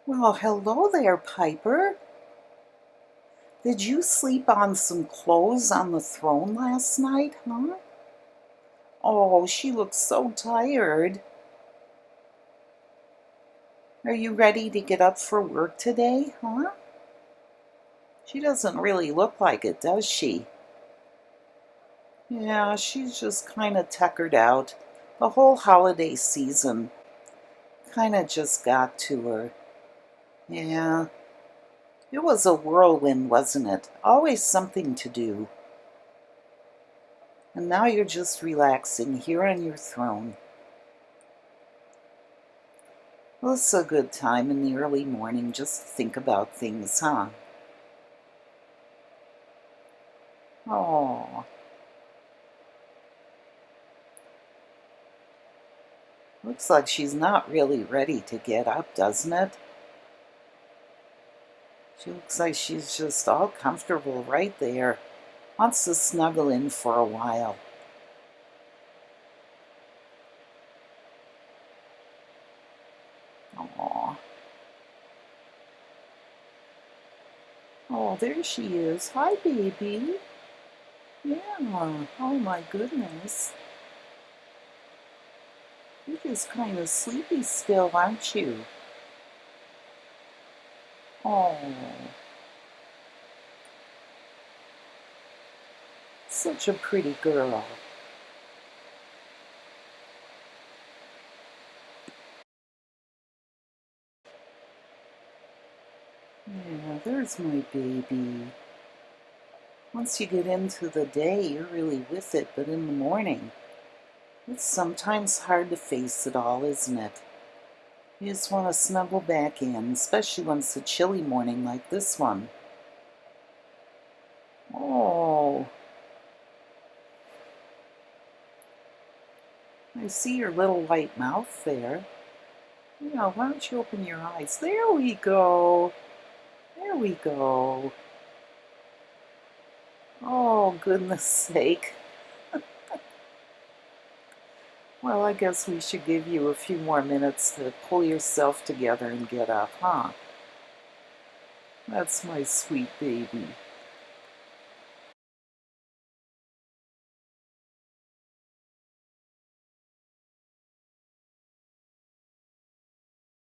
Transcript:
Well, hello there, Piper. Did you sleep on some clothes on the throne last night, huh? Oh, she looks so tired. Are you ready to get up for work today, huh? She doesn't really look like it, does she? Yeah, she's just kind of tuckered out. The whole holiday season kind of just got to her. Yeah, it was a whirlwind, wasn't it? Always something to do. And now you're just relaxing here on your throne. Well, it's a good time in the early morning just to think about things, huh? Oh, looks like she's not really ready to get up, doesn't it? She looks like she's just all comfortable right there. Wants to snuggle in for a while. Oh, oh, there she is. Hi, baby. Yeah. Oh my goodness. You're just kind of sleepy still, aren't you? Oh, such a pretty girl. Yeah, there's my baby. Once you get into the day, you're really with it, but in the morning, it's sometimes hard to face it all, isn't it? You just want to snuggle back in, especially when it's a chilly morning like this one. Oh, I see your little white mouth there. Yeah, why don't you open your eyes? There we go. There we go. Oh, goodness sake. Well, I guess we should give you a few more minutes to pull yourself together and get up, huh? That's my sweet baby.